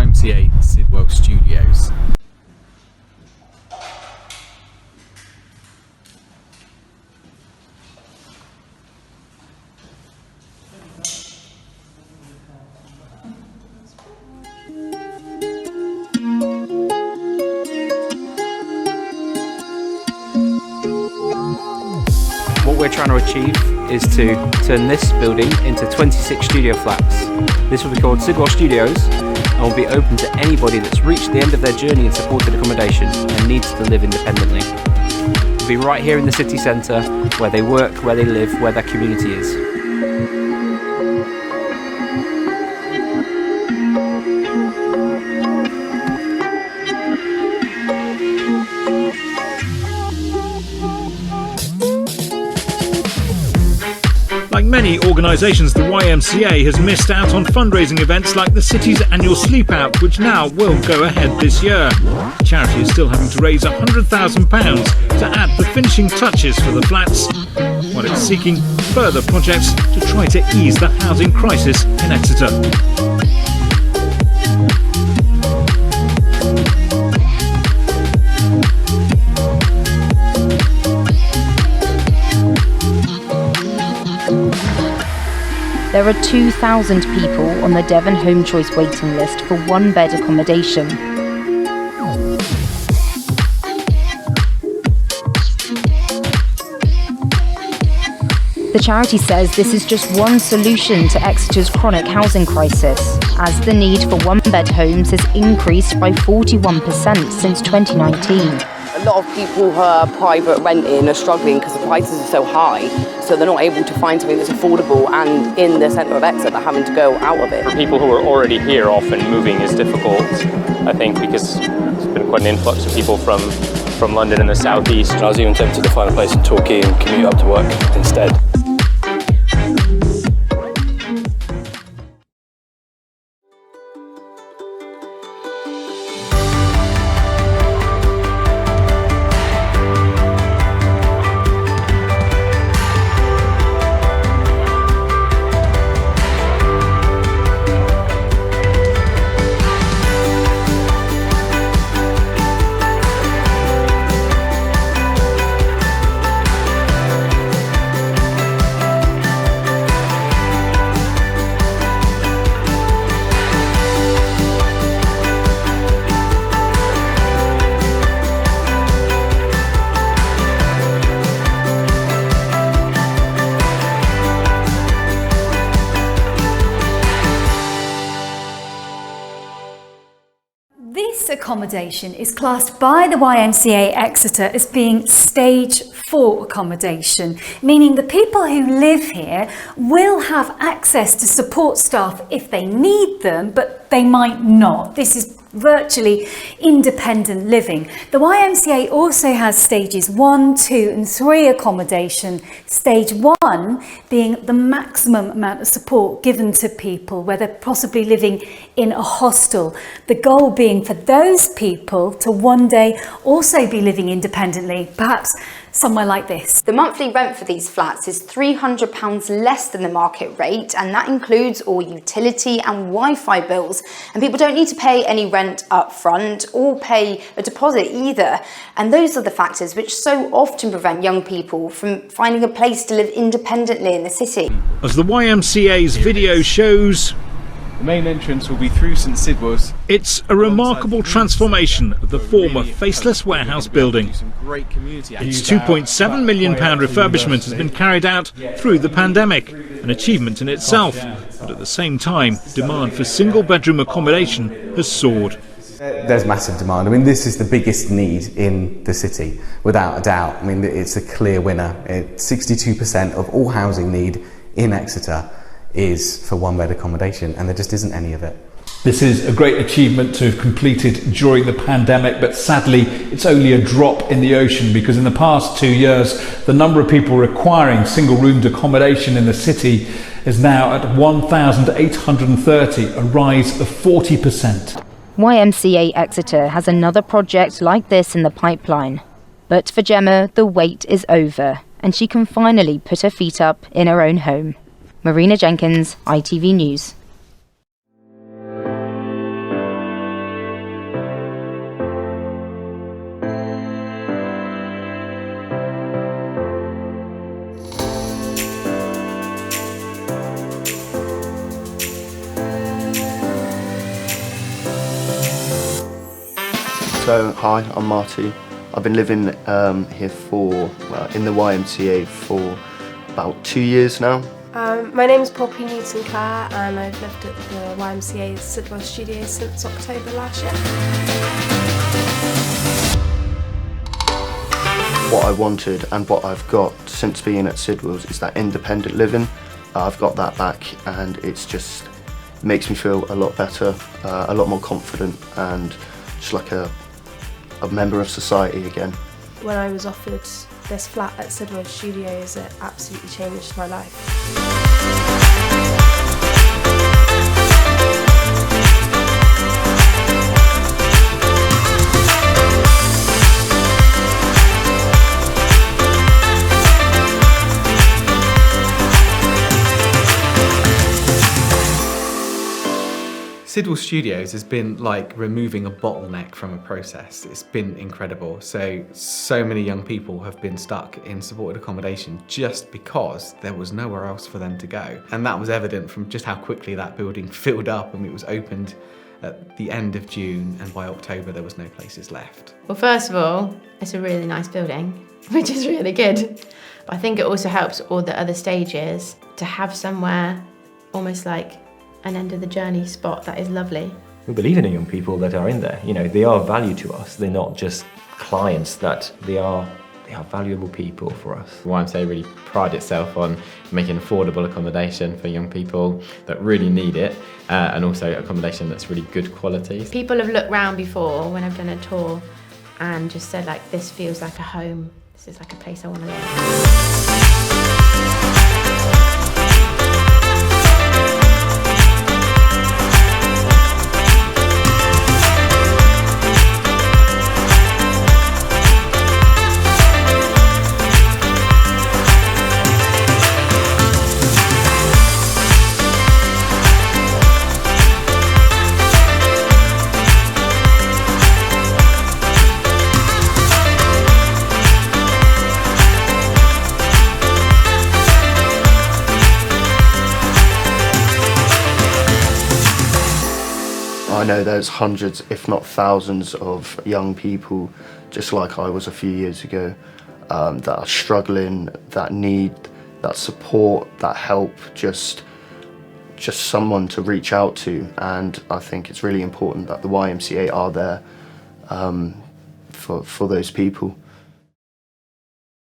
YMCA Sidwell Studios. What we're trying to achieve is to turn this building into 26 studio flats. This will be called Sidwell Studios and will be open to anybody that's reached the end of their journey in supported accommodation and needs to live independently. It'll be right here in the city centre, where they work, where they live, where their community is. Like many organisations, the YMCA has missed out on fundraising events like the city's annual Sleep Out, which now will go ahead this year. The charity is still having to raise £100,000 to add the finishing touches for the flats, while it's seeking further projects to try to ease the housing crisis in Exeter. There are 2,000 people on the Devon Home Choice waiting list for one-bed accommodation. The charity says this is just one solution to Exeter's chronic housing crisis, as the need for one-bed homes has increased by 41% since 2019. A lot of people who are private renting are struggling because the prices are so high, so they're not able to find something that's affordable, and in the centre of Exeter they're having to go out of it. For people who are already here, often moving is difficult, I think, because there's been quite an influx of people from London and the southeast. I was even tempted to find a place in Torquay and commute up to work instead. This accommodation is classed by the YMCA Exeter as being stage 4 accommodation, meaning the people who live here will have access to support staff if they need them, but they might not. This is virtually independent living. The YMCA also has stages 1, 2 and 3 accommodation. Stage 1 being the maximum amount of support given to people where they're possibly living in a hostel. The goal being for those people to one day also be living independently, perhaps somewhere like this. The monthly rent for these flats is £300 less than the market rate, and that includes all utility and Wi-Fi bills. And people don't need to pay any rent up front or pay a deposit either. And those are the factors which so often prevent young people from finding a place to live independently in the city. As the YMCA's video shows, The main entrance will be through St Sidwell's. It's a remarkable transformation of the former faceless warehouse building. Its £2.7 million refurbishment has been carried out through the pandemic, an achievement in itself, but at the same time, demand for single-bedroom accommodation has soared. There's massive demand. I mean, this is the biggest need in the city, without a doubt. I mean, it's a clear winner. 62% of all housing need in Exeter is for one-bed accommodation, and there just isn't any of it. This is a great achievement to have completed during the pandemic, but sadly it's only a drop in the ocean, because in the past 2 years the number of people requiring single-roomed accommodation in the city is now at 1,830, a rise of 40%. YMCA Exeter has another project like this in the pipeline. But for Gemma, the wait is over, and she can finally put her feet up in her own home. Marina Jenkins, ITV News. So, hi, I'm Marty. I've been living here in the YMCA for about 2 years now. My name is Poppy Newton-Clare and I've lived at the YMCA's Sidwell Studios since October last year. What I wanted and what I've got since being at Sidwell's is that independent living. I've got that back and it's just makes me feel a lot better, a lot more confident and just like a member of society again. When I was offered this flat at Sidwell Studios, it absolutely changed my life. Sidwell Studios has been like removing a bottleneck from a process. It's been incredible. So many young people have been stuck in supported accommodation just because there was nowhere else for them to go. And that was evident from just how quickly that building filled up. I mean, it was opened at the end of June and by October there was no places left. Well, first of all, it's a really nice building, which is really good. But I think it also helps all the other stages to have somewhere almost like an end of the journey spot that is lovely. We believe in the young people that are in there. You know, they are of value to us. They're not just clients, that they are valuable people for us. The YMCA really pride itself on making affordable accommodation for young people that really need it, and also accommodation that's really good quality. People have looked round before when I've done a tour and just said, like, this feels like a home. This is like a place I want to live. I know there's hundreds, if not thousands, of young people, just like I was a few years ago, that are struggling, that need that support, that help, just someone to reach out to. And I think it's really important that the YMCA are there for those people.